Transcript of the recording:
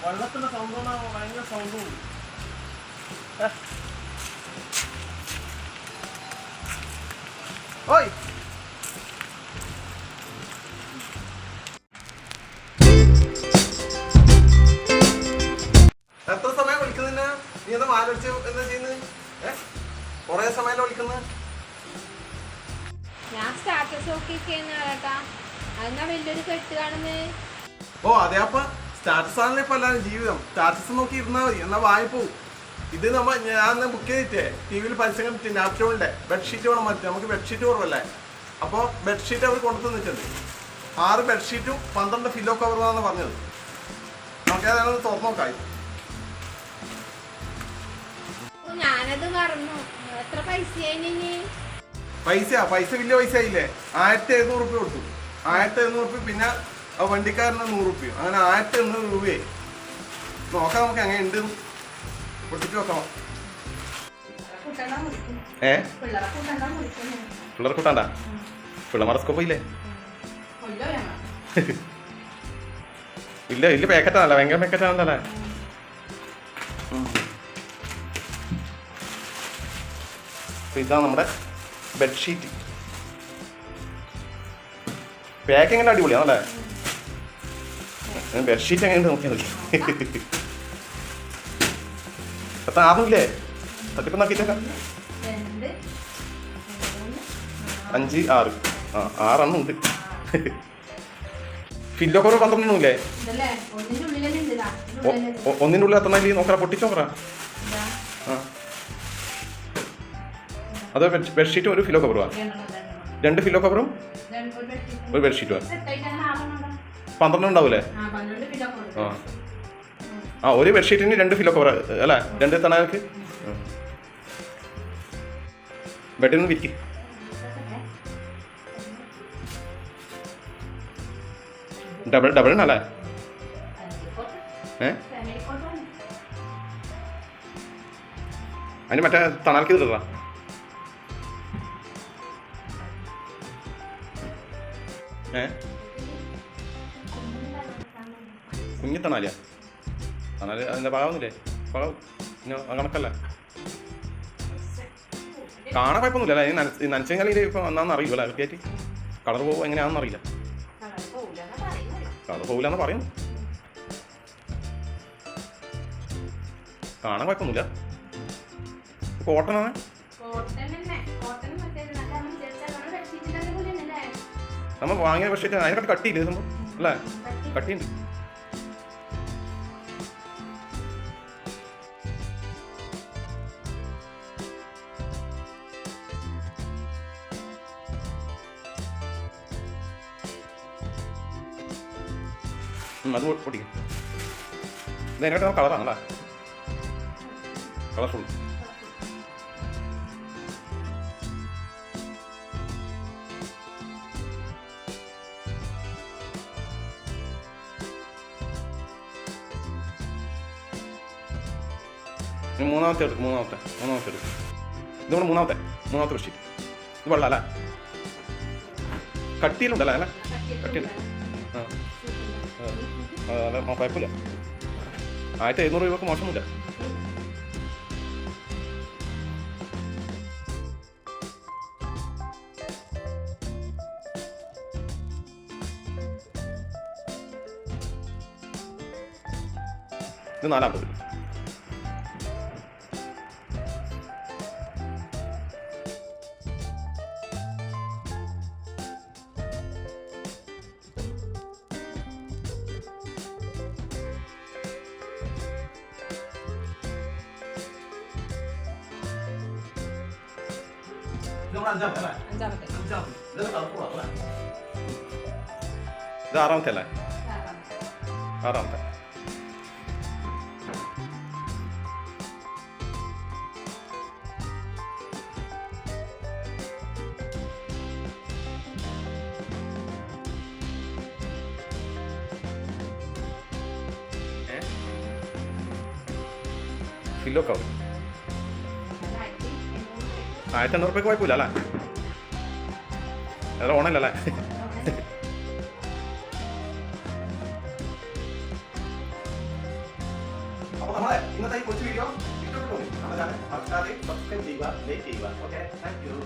വെള്ളത്തിന്റെ സൗണ്ട് ഭയങ്കര സൗണ്ടും ഉണ്ട്. ഓയ് എത്ര സമയം വിളിക്കുന്നില്ല? നീ എന്താ വാലടിച്ച് എന്താ ചെയ്യുന്നത്? കൊറേ സമയം വിളിക്കുന്നത്. ഞാൻ സ്റ്റാറ്റസ് ഓ അതെ, അപ്പൊ സ്റ്റാറ്റസ് ആണല്ലോ ഇപ്പൊ എല്ലാവരും ജീവിതം. സ്റ്റാറ്റസ് നോക്കി ഇരുന്നാ മതി, എന്നാ വാങ്ങി പോവും. ഇത് ഞാൻ ബുക്ക് ചെയ്തിട്ടേ ടി വിയിൽ പരസ്യം കണ്ടിട്ട് നാപ്റ്റോളിന്റെ ബെഡ്ഷീറ്റ് വേണം മറ്റേ. നമുക്ക് ബെഡ്ഷീറ്റ് കുറവല്ലേ, അപ്പോൾ ബെഡ്ഷീറ്റ് അവർ കൊണ്ടു തന്നിട്ടുണ്ട്. 6 ബെഡ്ഷീറ്റും 12 ഫില്ലോ കവറാണെന്ന് പറഞ്ഞത്. നമുക്ക് ഏതായാലും തുറന്നു നോക്കാം. പൈസ വലിയ പൈസ ആയില്ലേ? 1700 രൂപ കൊടുത്തു. 1700 രൂപ, പിന്നെ വണ്ടിക്കാരന് 100 രൂപ, അങ്ങനെ 1800 രൂപയായി. നോക്കാം നമുക്ക് എങ്ങനെ ഉണ്ട്, പൊട്ടിച്ച് നോക്കാം. പിള്ളേർ കൂട്ടാണ്ടാ? പിള്ളേർ സ്കോപ്പ് ഇല്ലേ? ഇല്ല ഇല്ല, പാക്കറ്റാണല്ലേ, ഭയങ്കര പാക്കറ്റാണല്ലേ. ഇതാണ് നമ്മുടെ ബെഡ്ഷീറ്റ്. പാക്കിങ് അടിപൊളിയാണല്ലേ. ബെഡ്ഷീറ്റ് എങ്ങനെയുണ്ട് നോക്കിയാൽ മതി. എത്ര ആറില്ലേ? തട്ടിപ്പം നോക്കിയിട്ടേക്കാം. 5, 6. 6 ഉണ്ട്. ഫില്ലോ കുറവ് 12 ഇല്ലേ? ഒന്നിൻ്റെ ഉള്ളിൽ എത്ര നോക്കറ, പൊട്ടിച്ച് നോക്കറ. അത് ബെഡ്ഷീറ്റും 1 ഫില്ലോ കവറുവാ. 2 ഫില്ലോ കവറും 1 ബെഡ്ഷീറ്റുവാ. 12 ഉണ്ടാവൂലേ? ആ 1 ബെഡ്ഷീറ്റിന് 2 ഫില്ലോ കവർ അല്ലേ? 2 തണക്ക് ബെഡിൽ നിന്ന് വിരിക്കും. ഡബിളിനല്ലേ? അതിന് മറ്റേ തണാൽക്ക് ഇടാ. കുഞ്ഞി തണാലിയാ? തണാല് അതിൻ്റെ പാകാവുന്നില്ലേ? പാകാവും കണക്കല്ല. കാണാൻ കുഴപ്പമൊന്നുമില്ല. അതിന് നനച്ചു കഴിഞ്ഞാൽ ഇത് ഇപ്പം വന്നാന്ന് അറിയില്ല. വൃത്തിയായിട്ട് കളർ പോകും എങ്ങനെയാണെന്ന് അറിയില്ല. കളർ പോകില്ലെന്ന് പറയുന്നു. കാണാൻ കുഴപ്പമൊന്നുമില്ല. കോട്ടനാണ്. നമ്മൾ വാങ്ങിയ ബെഡ്ഷീറ്റ് അതിനെക്കാട്ട് കട്ടിയില്ലേ സംഭവം അല്ലേ? കട്ടിയുണ്ട്. അത് പൊട്ടിക്കും. ഇത് അതിനായിട്ട് കളറാണല്ലേ? കളർഫുൾ. മൂന്നാമത്തെ എടുക്കും. ഇത് നമ്മുടെ മൂന്നാമത്തെ ബെഡ്ഷീറ്റ്. ഇത് വെള്ളം അല്ലേ? കട്ടിയിലുണ്ടല്ലേ? അല്ലേ കട്ടിയുണ്ട്. അതെ, കുഴപ്പമില്ല. 1700 രൂപക്ക് മോശമില്ല. ഇത് 450. ഇത് 6ാമത്തെ അല്ലേ? 6ാമത്തെ. കിലോ ഒക്കെ ആവും. 1800 റുപ്യക്ക് കുഴപ്പമില്ല അല്ലേ? അത് ഓണല്ലേ? അപ്പോൾ നമ്മളെ ഇന്നത്തെ ഈ കൊച്ചു വീഡിയോ ഇഷ്ടപ്പെട്ടു. നമ്മുടെ ചാനൽ മറക്കാതെ സബ്സ്ക്രൈബ് ചെയ്യുക, ലൈക്ക് ചെയ്യുക. Okay, thank you.